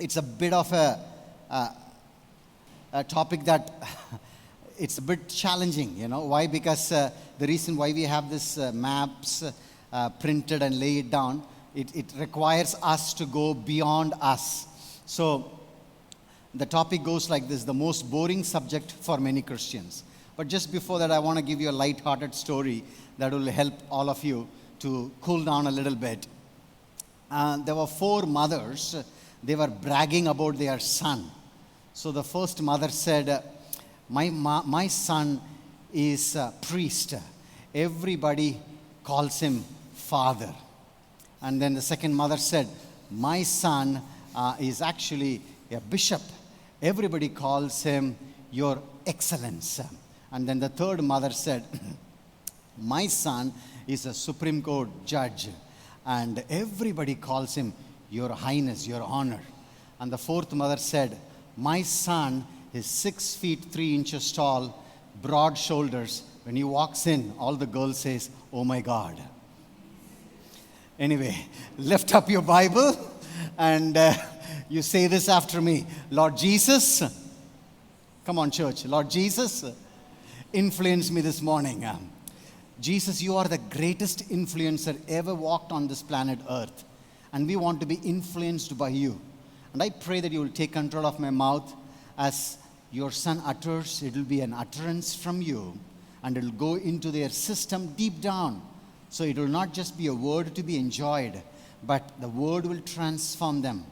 it's a bit of a topic that it's a bit challenging, Why? Because the reason why we have this maps printed and lay it down, it requires us to go beyond us. So the topic goes like this: the most boring subject for many Christians. But just before that, I want to give you a light-hearted story that will help all of you to cool down a little bit. There were 4 mothers. They were bragging about their son. So the first mother said, my son is a priest. Everybody calls him father. And then the second mother said, my son is actually a bishop. Everybody calls him your excellence. And then the third mother said, my son is a Supreme Court judge. And everybody calls him your highness, your honor. And the fourth mother said, my son is 6 feet 3 inches tall, broad shoulders. When he walks in, all the girls says, oh my God. Anyway, lift up your Bible and you say this after me. Lord Jesus, come on church, Lord Jesus, influence me this morning. Jesus, you are the greatest influencer ever walked on this planet Earth. And we want to be influenced by you. And I pray that you will take control of my mouth. As your son utters, it will be an utterance from you. And it will go into their system deep down. So it will not just be a word to be enjoyed, but the word will transform them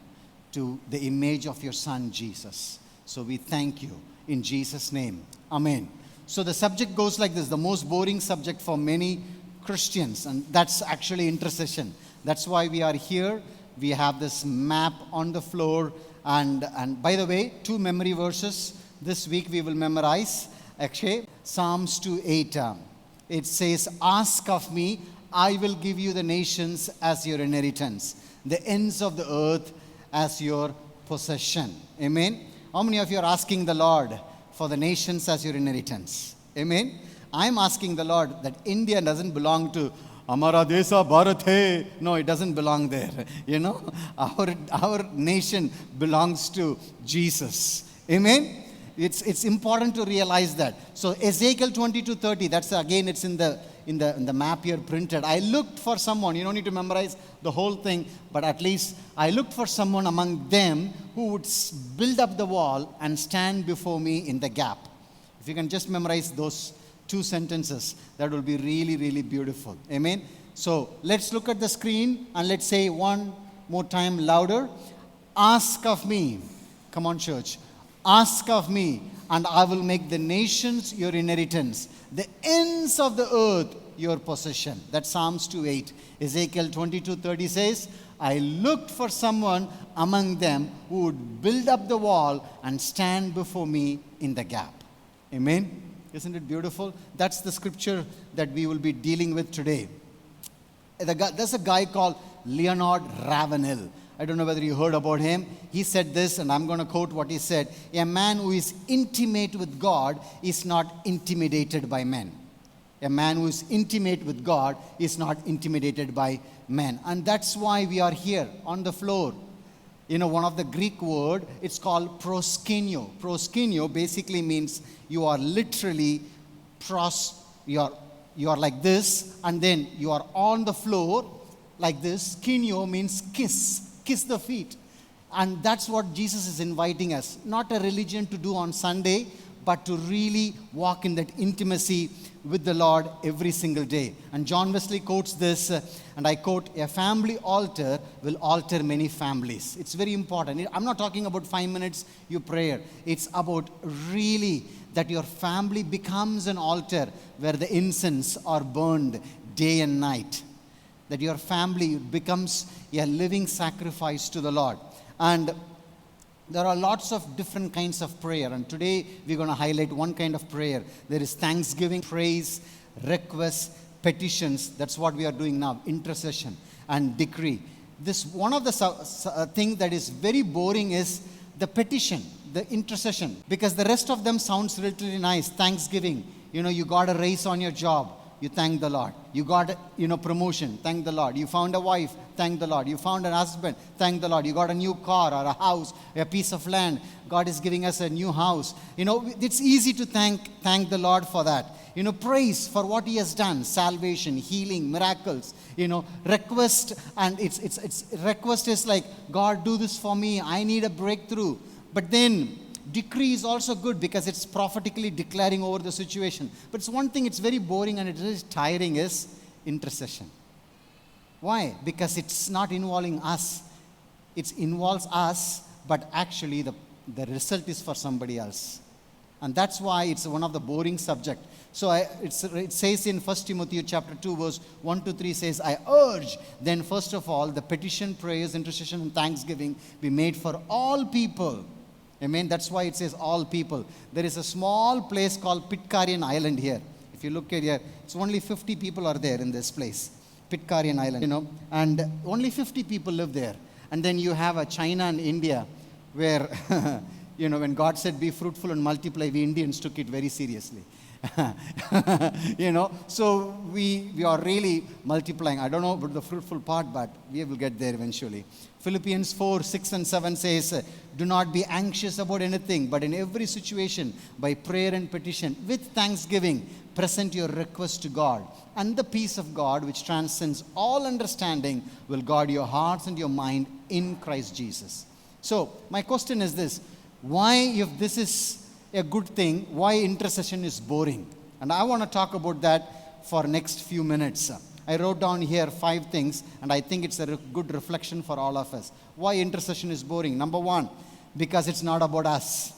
to the image of your son, Jesus. So we thank you in Jesus' name. Amen. So the subject goes like this: the most boring subject for many Christians. And that's actually intercession. That's why we are here. We have this map on the floor. And by the way, 2 memory verses this week we will memorize. Actually, Psalms 2:8. It says, ask of me, I will give you the nations as your inheritance, the ends of the earth as your possession. Amen. How many of you are asking the Lord for the nations as your inheritance? Amen. I'm asking the Lord that India doesn't belong to Amara Desa Bharat hai. No, it doesn't belong there. Our nation belongs to Jesus. Amen. It's important to realize that. So Ezekiel 22:30, that's again, it's in the map here printed. I looked for someone. You don't need to memorize the whole thing, but at least I looked for someone among them who would build up the wall and stand before me in the gap. If you can just memorize those 2 sentences, that will be really, really beautiful. Amen. So let's look at the screen and let's say one more time louder. Ask of me. Come on, church. Ask of me, and I will make the nations your inheritance, the ends of the earth your possession. That's Psalms 2:8. Ezekiel 22:30 says, I looked for someone among them who would build up the wall and stand before me in the gap. Amen. Isn't it beautiful? That's the scripture that we will be dealing with today. There's a guy called Leonard Ravenhill. I don't know whether you heard about him. He said this, and I'm going to quote what he said. A man who is intimate with God is not intimidated by men. A man who is intimate with God is not intimidated by men. And that's why we are here on the floor. One of the Greek word, it's called proskenio. Proskenio basically means you are literally you are like this, and then you are on the floor like this. Skenio means kiss the feet. And that's what Jesus is inviting us. Not a religion to do on Sunday, but to really walk in that intimacy with the Lord every single day. And John Wesley quotes this, and I quote, a family altar will alter many families. It's very important. I'm not talking about 5 minutes, you prayer. It's about really that your family becomes an altar where the incense are burned day and night. That your family becomes a living sacrifice to the Lord. And there are lots of different kinds of prayer. And today we're going to highlight one kind of prayer. There is thanksgiving, praise, requests, petitions. That's what we are doing now. Intercession and decree. This one of the thing that is very boring is the petition, the intercession. Because the rest of them sounds really nice. Thanksgiving. You got a raise on your job. you thank the Lord. You got, promotion, thank the Lord. You found a wife, thank the Lord. You found an husband, thank the Lord. You got a new car or a house, a piece of land. God is giving us a new house. It's easy to thank the Lord for that. Praise for what He has done, salvation, healing, miracles. Request, and it's request is like, God, do this for me. I need a breakthrough. But then decree is also good because it's prophetically declaring over the situation. But it's one thing, it's very boring and it is tiring, is intercession. Why? Because it's not involving us. It involves us, but actually the result is for somebody else. And that's why it's one of the boring subject. So it says in 1 Timothy chapter 2 verse 1 to 3 says, I urge then first of all the petition, prayers, intercession and thanksgiving be made for all people. Amen. That's why it says all people. There is a small place called Pitcairn Island here. If you look at here, it's only 50 people are there in this place. Pitcairn Island, and only 50 people live there. And then you have a China and India where, when God said be fruitful and multiply, we Indians took it very seriously. So we are really multiplying. I don't know about the fruitful part, but we will get there eventually. Philippians 4, 6 and 7 says, do not be anxious about anything, but in every situation, by prayer and petition, with thanksgiving, present your request to God. And the peace of God, which transcends all understanding, will guard your hearts and your mind in Christ Jesus. So, my question is this. Why, if this is a good thing, why intercession is boring? And I want to talk about that for next few minutes. I wrote down here 5 things, and I think it's a good reflection for all of us. Why intercession is boring? Number 1, because it's not about us.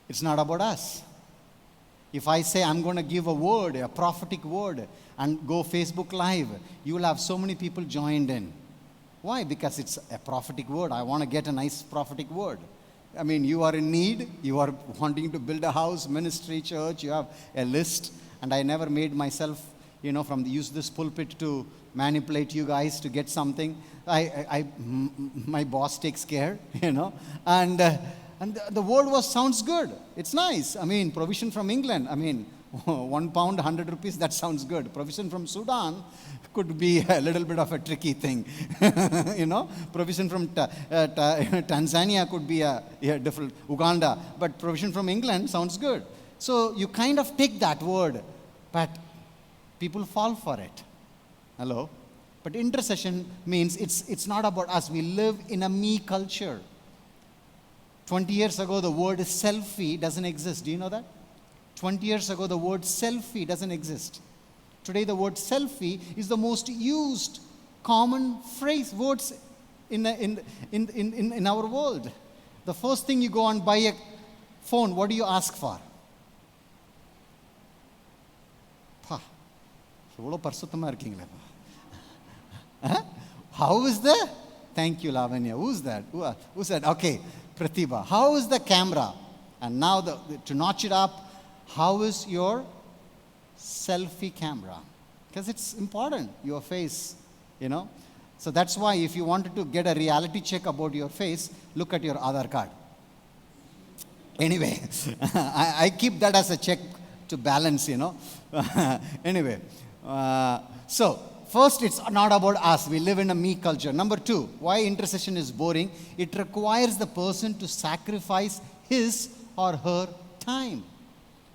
It's not about us. If I say I'm going to give a word, a prophetic word, and go Facebook Live, you will have so many people joined in. Why? Because it's a prophetic word. I want to get a nice prophetic word. I mean, you are in need, you are wanting to build a house, ministry, church, you have a list, and I never made myself, use this pulpit to manipulate you guys to get something. My boss takes care, and the word sounds good. It's nice. I mean, provision from England. I mean, £1, 100 rupees, that sounds good. Provision from Sudan could be a little bit of a tricky thing. Provision from Tanzania could be a different, Uganda. But provision from England sounds good. So you kind of take that word, but people fall for it. Hello? But intercession means it's not about us. We live in a me culture. 20 years ago, the word selfie doesn't exist. Do you know that? 20 years ago, the word selfie doesn't exist. Today, the word selfie is the most used common words in our world. The first thing you go and buy a phone, what do you ask for? How is that? Thank you, Lavanya. Who's that? Who said? Okay, Pratibha. How is the camera? And now to notch it up, how is your selfie camera? Because it's important, your face, So that's why if you wanted to get a reality check about your face, look at your Aadhaar card. Anyway, I keep that as a check to balance, Anyway, so first, it's not about us. We live in a me culture. Number 2, why intercession is boring? It requires the person to sacrifice his or her time.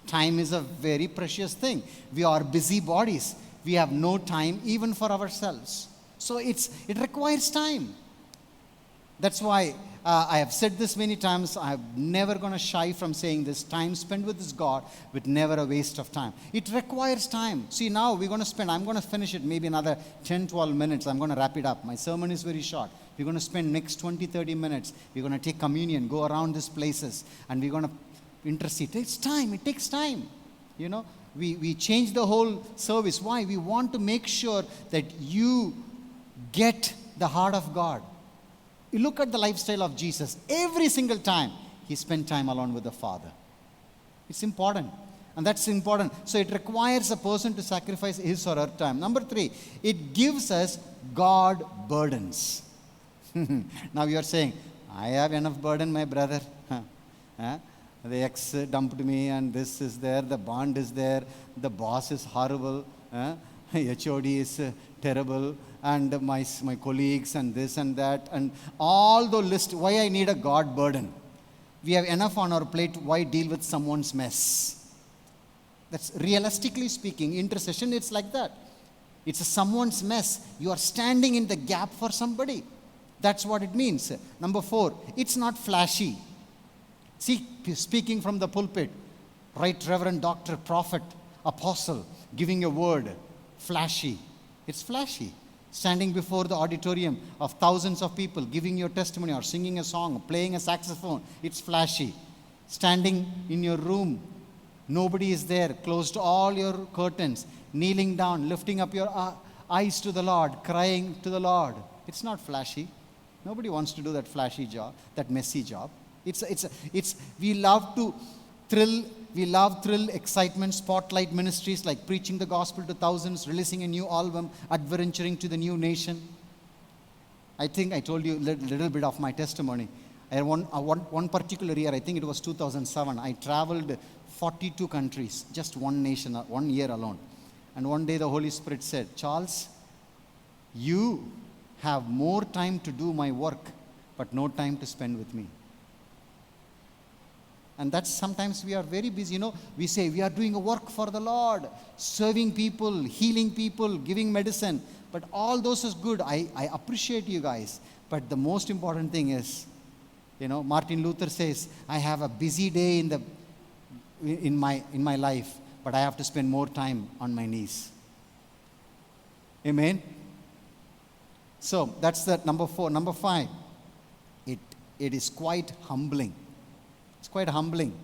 Time is a very precious thing. We are busy bodies. We have no time even for ourselves. So it requires time. That's why I have said this many times. I'm never going to shy from saying this. Time spent with this God, with never a waste of time. It requires time. See, now I'm going to finish it maybe another 10, 12 minutes. I'm going to wrap it up. My sermon is very short. We're going to spend next 20, 30 minutes. We're going to take communion, go around these places, and we're going to intercede. It takes time. We change the whole service. Why? We want to make sure that you get the heart of God. You look at the lifestyle of Jesus. Every single time, he spent time alone with the Father. It's important. And that's important. So it requires a person to sacrifice his or her time. Number 3, it gives us God burdens. Now you are saying, I have enough burden, my brother. The ex dumped me, and this is there, the bond is there, the boss is horrible, HOD is terrible, and my colleagues, and this and that, and all the list. Why I need a God burden? We have enough on our plate. Why deal with someone's mess? That's realistically speaking, intercession, it's like that. It's someone's mess. You are standing in the gap for somebody. That's what it means. Number 4, it's not flashy. See, speaking from the pulpit, right Reverend Doctor, Prophet, Apostle, giving a word, flashy. It's flashy. Standing before the auditorium of thousands of people, giving your testimony or singing a song, playing a saxophone, it's flashy. Standing in your room, nobody is there, closed all your curtains, kneeling down, lifting up your eyes to the Lord, crying to the Lord. It's not flashy. Nobody wants to do that flashy job, that messy job. We love thrill, excitement, spotlight ministries like preaching the gospel to thousands, releasing a new album, adventuring to the new nation. I think I told you a little bit of my testimony. One particular year, I think it was 2007, I traveled 42 countries, just one nation, 1 year alone. And one day the Holy Spirit said, Charles, you have more time to do my work, but no time to spend with me. And that's sometimes we are very busy. We say we are doing a work for the Lord, serving people, healing people, giving medicine. But all those is good. I appreciate you guys. But the most important thing is, Martin Luther says, I have a busy day in my life, but I have to spend more time on my knees. Amen. So that's that number 4. Number 5, it is quite humbling. It's quite humbling.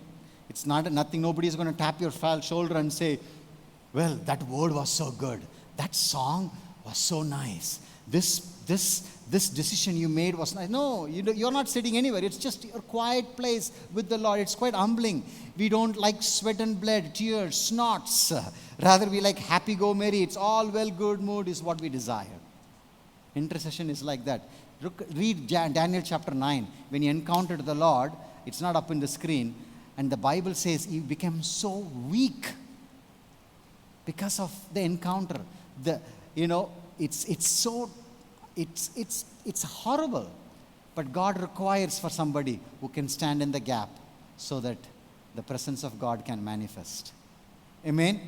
It's nothing. Nobody is going to tap your shoulder and say, well, that word was so good. That song was so nice. This decision you made was nice. No, you're not sitting anywhere. It's just your quiet place with the Lord. It's quite humbling. We don't like sweat and blood, tears, snorts. Rather, we like happy go merry. It's all well, good mood is what we desire. Intercession is like that. Read Daniel chapter 9. When he encountered the Lord, it's not up in the screen, and the Bible says he became so weak because of the encounter. It's horrible. But God requires for somebody who can stand in the gap so that the presence of God can manifest. Amen?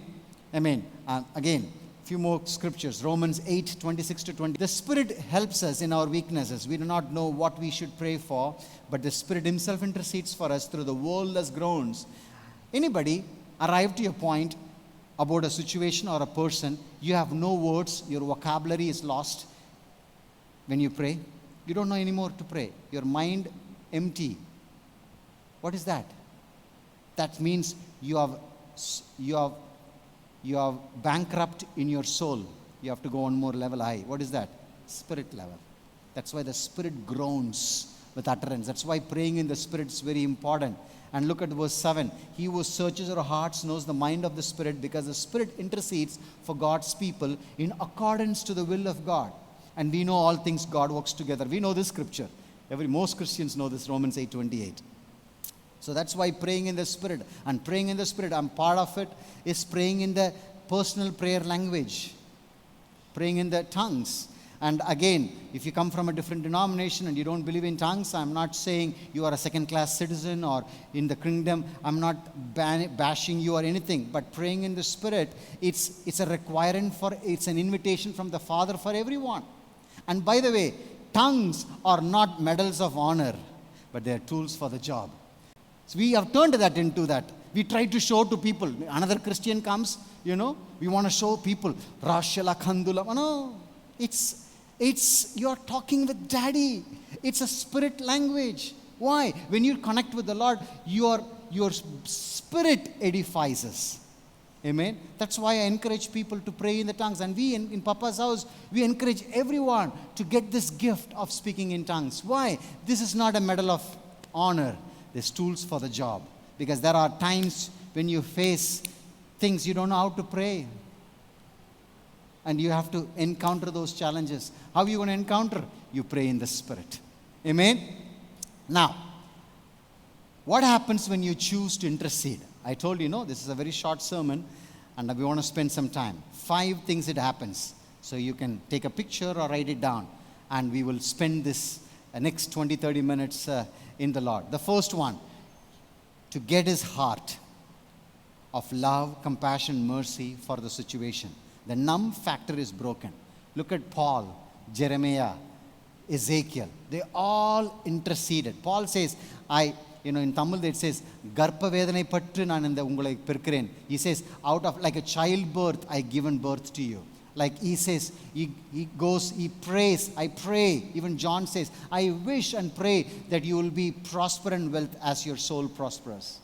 Amen. Again, few more scriptures. Romans 8:26-20. The Spirit helps us in our weaknesses. We do not know what we should pray for, but the Spirit Himself intercedes for us through the wordless groans. Anybody arrive to a point about a situation or a person, you have no words, your vocabulary is lost when you pray? You don't know anymore to pray. Your mind empty. What is that? That means you have bankrupt in your soul. You have to go one more level high. What is that? Spirit level. That's why the Spirit groans with utterance. That's why praying in the Spirit is very important. And look at verse 7. He who searches our hearts knows the mind of the Spirit, because the Spirit intercedes for God's people in accordance to the will of God. And we know all things God works together. We know this scripture. Most Christians know this, Romans 8:28. So that's why praying in the Spirit, and praying in the Spirit, I'm part of it, is praying in the personal prayer language, praying in the tongues. And again, if you come from a different denomination and you don't believe in tongues, I'm not saying you are a second-class citizen or in the kingdom. I'm not bashing you or anything. But praying in the Spirit, it's a requirement it's an invitation from the Father for everyone. And by the way, tongues are not medals of honor, but they are tools for the job. So we have turned that into that. We try to show to people. Another Christian comes, we want to show people. Rashala Khandula. No, it's you're talking with Daddy. It's a spirit language. Why? When you connect with the Lord, your spirit edifies us. Amen. That's why I encourage people to pray in the tongues. And we in Papa's house, we encourage everyone to get this gift of speaking in tongues. Why? This is not a medal of honor. There's tools for the job. Because there are times when you face things you don't know how to pray. And you have to encounter those challenges. How are you going to encounter? You pray in the Spirit. Amen? Now, What happens when you choose to intercede? I told you, no, this is a very short sermon and we want to spend some time. 5 things it happens. So you can take a picture or write it down and we will spend this next 20-30 minutes in the Lord. The first one, to get his heart of love, compassion, mercy for the situation. The numb factor is broken. Look at Paul, Jeremiah, Ezekiel. They all interceded. Paul says, in Tamil it says, Garpa Vedanai pattu naan indha ungalai perkiren. He says, out of like a childbirth, I given birth to you. Like he says, he goes, he prays, I pray. Even John says, I wish and pray that you will be prosper and wealth as your soul prospers.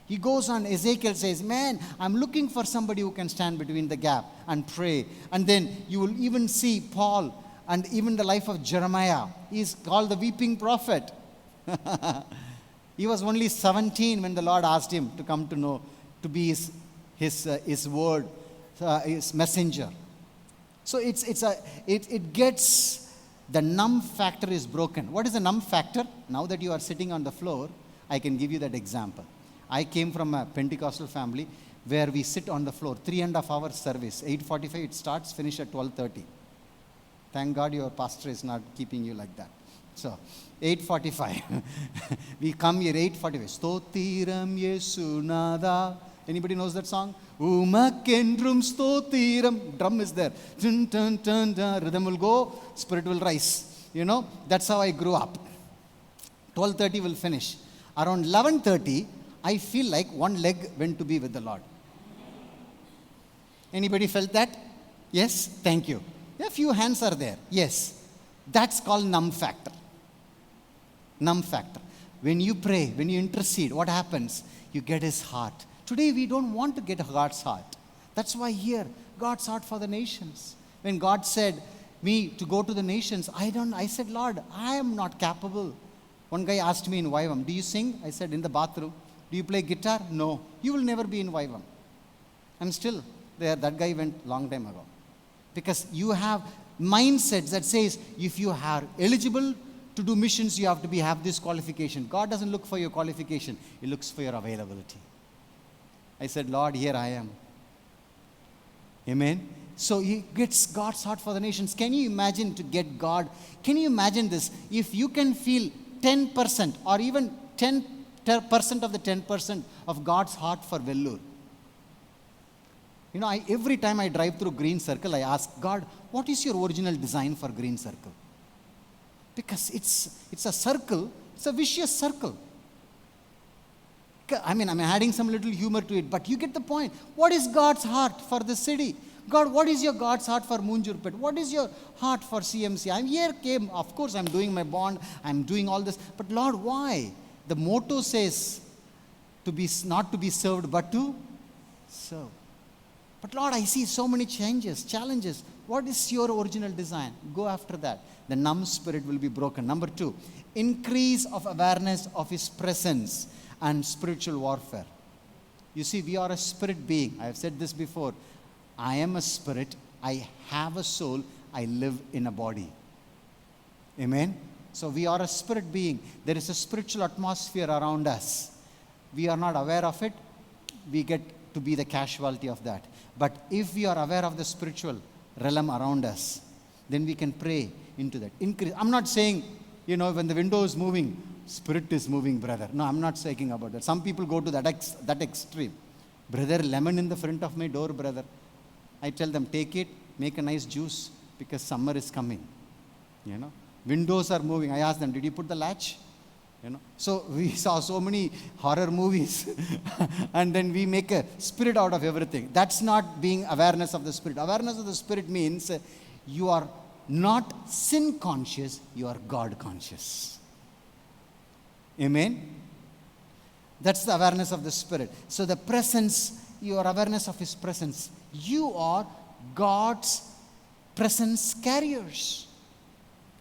He goes on, Ezekiel says, man, I'm looking for somebody who can stand between the gap and pray. And then you will even see Paul and even the life of Jeremiah. He is called the weeping prophet. He was only 17 when the Lord asked him to come to know, to be his word, his messenger. So it gets, the numb factor is broken. What is the numb factor? Now that you are sitting on the floor, I can give you that example. I came from a Pentecostal family where we sit on the floor, 3.5 hours service, 8:45 it starts, finish at 12:30. Thank God your pastor is not keeping you like that. So, 8:45. We come here 8:45. Stothiram Yesu Nada. Anybody knows that song? Umakendrum Stothiram. Drum is there. Dun, dun, dun, dun. Rhythm will go, spirit will rise. That's how I grew up. 12:30 will finish. Around 11:30, I feel like one leg went to be with the Lord. Anybody felt that? Yes? Thank you. A few hands are there. Yes. That's called numb factor. Numb factor. When you pray, when you intercede, what happens? You get his heart. Today we don't want to get God's heart. That's why here, God's heart for the nations. When God said me to go to the nations, I said, Lord, I am not capable. One guy asked me in Vaivam, do you sing? I said, in the bathroom. Do you play guitar? No. You will never be in Vaivam. I'm still there. That guy went long time ago. Because you have mindsets that says, if you are eligible to do missions, you have to have this qualification. God doesn't look for your qualification. He looks for your availability. I said, Lord, here I am. Amen. So he gets God's heart for the nations. Can you imagine to get God? Can you imagine this? If you can feel 10% or even 10% of the 10% of God's heart for Vellore. Every time I drive through Green Circle, I ask God, what is your original design for Green Circle? Because it's a circle, it's a vicious circle. I'm adding some little humor to it, but you get the point. What is God's heart for the city? God, what is your God's heart for Munjurpet? What is your heart for CMC? Of course, I'm doing my bond, I'm doing all this, but Lord, why? The motto says, not to be served, but to serve. But Lord, I see so many challenges. What is your original design? Go after that. The numb spirit will be broken. Number 2, increase of awareness of his presence and spiritual warfare. You see, we are a spirit being. I have said this before. I am a spirit. I have a soul. I live in a body. Amen? So we are a spirit being. There is a spiritual atmosphere around us. We are not aware of it. We get to be the casualty of that. But if we are aware of the spiritual realm around us, then we can pray into that. Increase. I'm not saying, when the window is moving, spirit is moving, brother. No, I'm not saying about that. Some people go to that extreme. Brother, lemon in the front of my door, brother. I tell them, take it, make a nice juice, because summer is coming. Windows are moving. I ask them, did you put the latch? So we saw so many horror movies and then we make a spirit out of everything. That's not being awareness of the spirit. Awareness of the spirit means you are not sin conscious, you are God conscious. Amen? That's the awareness of the spirit. So the presence, your awareness of his presence. You are God's presence carriers.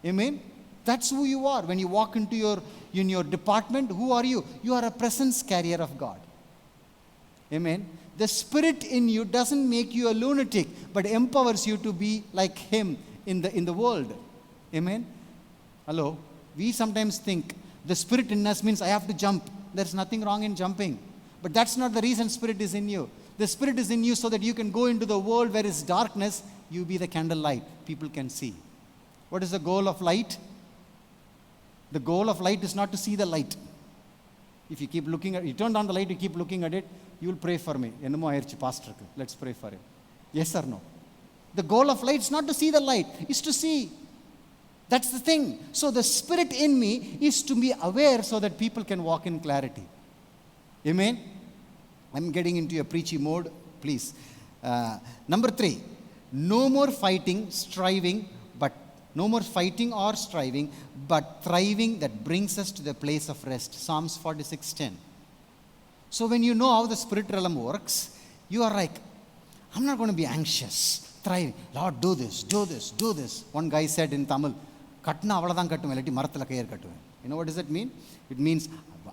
Amen? That's who you are. When you walk into your department, who are you? You are a presence carrier of God. Amen. The spirit in you doesn't make you a lunatic, but empowers you to be like him in the world. Amen. Hello. We sometimes think the spirit in us means I have to jump. There's nothing wrong in jumping. But that's not the reason Spirit is in you. The Spirit is in you so that you can go into the world where it's darkness. You be the candlelight. People can see. What is the goal of light? The goal of light is not to see the light. If you keep looking at, you turn on the light, you keep looking at it, you will pray for me. Pastor, let's pray for him. Yes or no? The goal of light is not to see the light, it's to see. That's the thing. So the Spirit in me is to be aware so that people can walk in clarity. Amen? I'm getting into a preachy mode, please. Number 3, no more fighting, striving, no more fighting or striving, but thriving that brings us to the place of rest. Psalms 46:10. So when you know how the spirit realm works, you are like, I'm not going to be anxious. Thriving. Lord, do this, do this, do this. One guy said in Tamil, Katna avladhan kattuven, illati marathula kayar kattuven. You know what does that mean? It means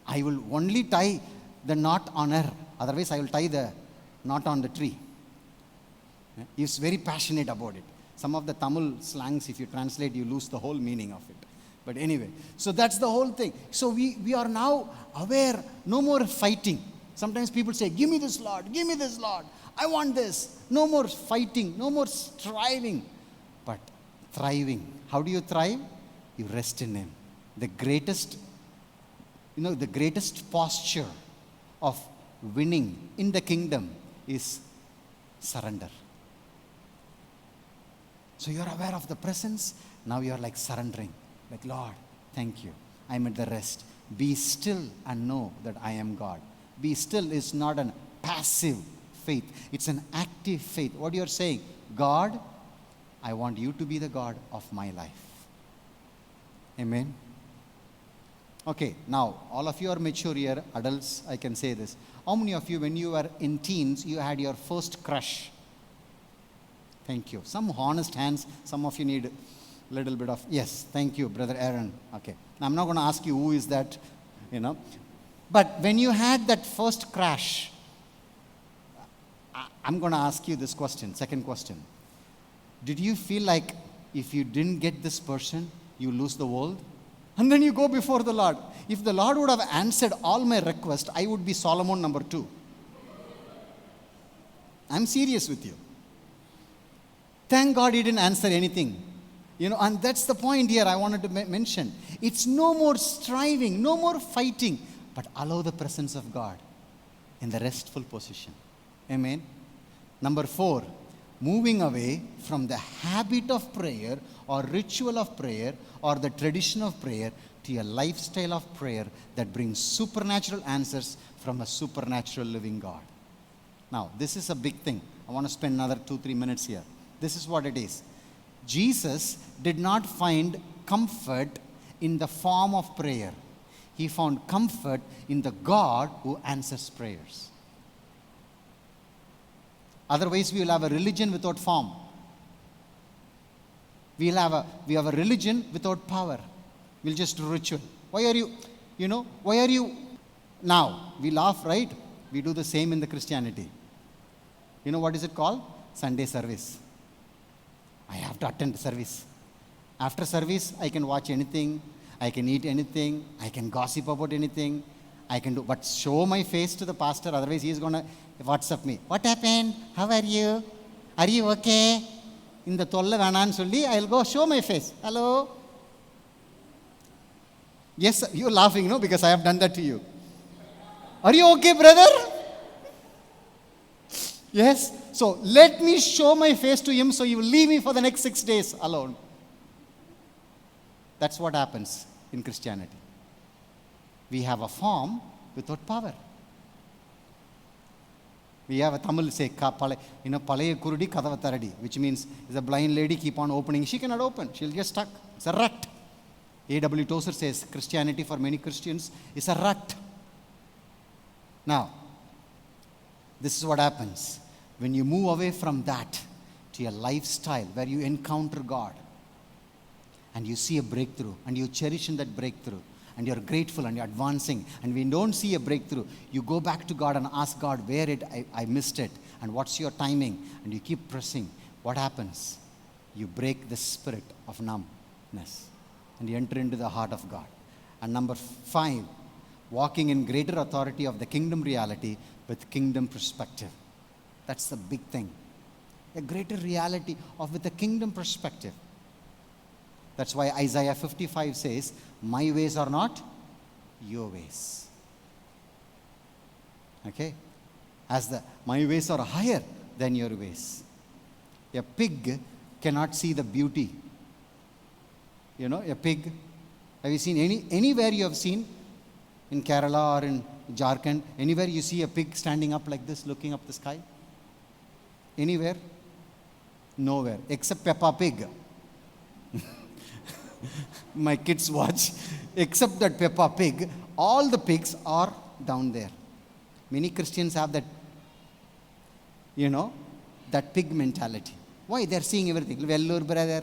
I will only tie the knot on her. Otherwise, I will tie the knot on the tree. He's very passionate about it. Some of the Tamil slangs, if you translate, you lose the whole meaning of it. But anyway, so that's the whole thing. So we are now aware, no more fighting. Sometimes people say, give me this, Lord, give me this, Lord. I want this. No more fighting, no more striving, but thriving. How do you thrive? You rest in Him. The greatest posture of winning in the kingdom is surrender. So you're aware of the presence. Now you're like surrendering. Like, Lord, thank you. I'm at the rest. Be still and know that I am God. Be still is not a passive faith. It's an active faith. What you're saying, God, I want you to be the God of my life. Amen. Okay, now, all of you are mature here, adults, I can say this. How many of you, when you were in teens, you had your first crush? Thank you. Some honest hands. Some of you need a little bit of, yes, thank you, Brother Aaron. Okay. Now, I'm not going to ask you who is that, But when you had that first crash, I'm going to ask you this question, second question. Did you feel like if you didn't get this person, you lose the world? And then you go before the Lord. If the Lord would have answered all my requests, I would be Solomon number 2. I'm serious with you. Thank God He didn't answer anything. And that's the point here I wanted to mention. It's no more striving, no more fighting, but allow the presence of God in the restful position. Amen. Number 4, moving away from the habit of prayer or ritual of prayer or the tradition of prayer to a lifestyle of prayer that brings supernatural answers from a supernatural living God. Now, this is a big thing. I want to spend another 2-3 minutes here. This is what it is. Jesus did not find comfort in the form of prayer. He found comfort in the God who answers prayers. Otherwise, we will have a religion without form. We have a religion without power. We'll just do ritual. Why are you, now, we laugh, right? We do the same in the Christianity. You know what is it called? Sunday service. I have to attend the service. After service, I can watch anything. I can eat anything. I can gossip about anything. I can do, but show my face to the pastor. Otherwise, he is going to WhatsApp me. What happened? How are you? Are you okay? In the tolla vanan solli, I'll go show my face. Hello? Yes, you're laughing, no? Because I have done that to you. Are you okay, brother? Yes? So let me show my face to him so he will leave me for the next 6 days alone. That's what happens in Christianity. We have a form without power. We have a Tamil say, palaya kurudi kadava taradi, which means is a blind lady keep on opening. She cannot open. She'll get stuck. It's a rut. A.W. Tozer says Christianity for many Christians is a rut. Now, this is what happens. When you move away from that to a lifestyle where you encounter God and you see a breakthrough and you cherish in that breakthrough and you're grateful and you're advancing, and we don't see a breakthrough, you go back to God and ask God, where I missed it and what's your timing, and you keep pressing. What happens? You break the spirit of numbness and you enter into the heart of God. And number 5, Walking in greater authority of the kingdom reality with kingdom perspective. That's the big thing. A greater reality of with a kingdom perspective. That's why Isaiah 55 says, my ways are not your ways. Okay? My ways are higher than your ways. A pig cannot see the beauty. You know, a pig. Have you seen anywhere you have seen in Kerala or in Jharkhand, anywhere you see a pig standing up like this, looking up the sky? Anywhere? Nowhere, except Peppa Pig. My kids watch. Except that Peppa Pig, all the pigs are down there. Many Christians have that, that pig mentality. Why? They're seeing everything. Vellur brother,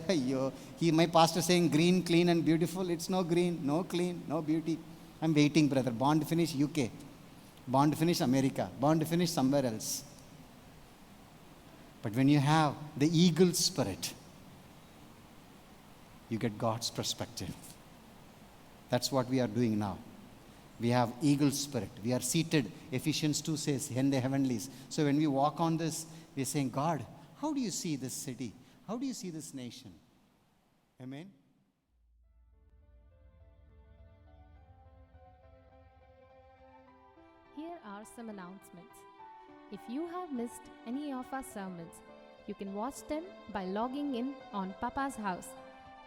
my pastor saying green, clean and beautiful. It's no green, no clean, no beauty. I'm waiting, brother. Born to finish UK. Born to finish America. Born to finish somewhere else. But when you have the eagle spirit, you get God's perspective. That's what we are doing now. We have eagle spirit. We are seated, Ephesians 2 says, in the heavenlies. So when we walk on this, we're saying, God, how do you see this city? How do you see this nation? Amen? Here are some announcements. If you have missed any of our sermons, you can watch them by logging in on Papa's House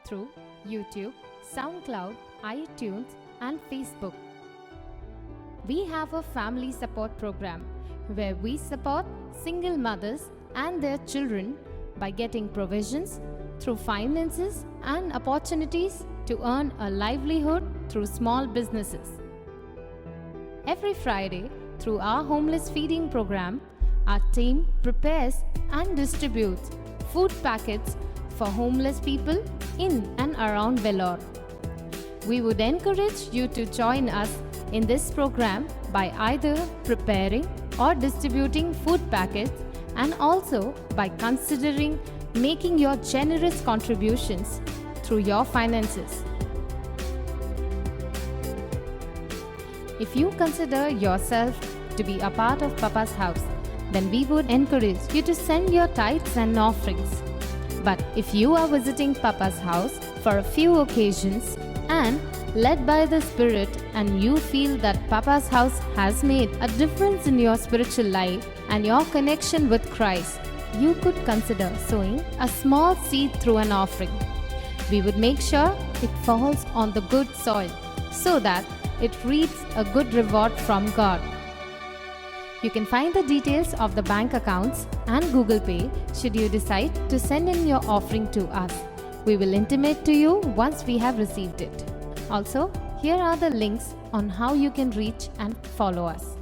through YouTube, SoundCloud, iTunes, and Facebook. We have a family support program where we support single mothers and their children by getting provisions through finances and opportunities to earn a livelihood through small businesses. Every Friday, through our homeless feeding program, our team prepares and distributes food packets for homeless people in and around Vellore. We would encourage you to join us in this program by either preparing or distributing food packets, and also by considering making your generous contributions through your finances. If you consider yourself to be a part of Papa's House, then we would encourage you to send your tithes and offerings. But if you are visiting Papa's House for a few occasions and led by the Spirit, and you feel that Papa's House has made a difference in your spiritual life and your connection with Christ, you could consider sowing a small seed through an offering. We would make sure it falls on the good soil so that it reaps a good reward from God. You can find the details of the bank accounts and Google Pay should you decide to send in your offering to us. We will intimate to you once we have received it. Also, here are the links on how you can reach and follow us.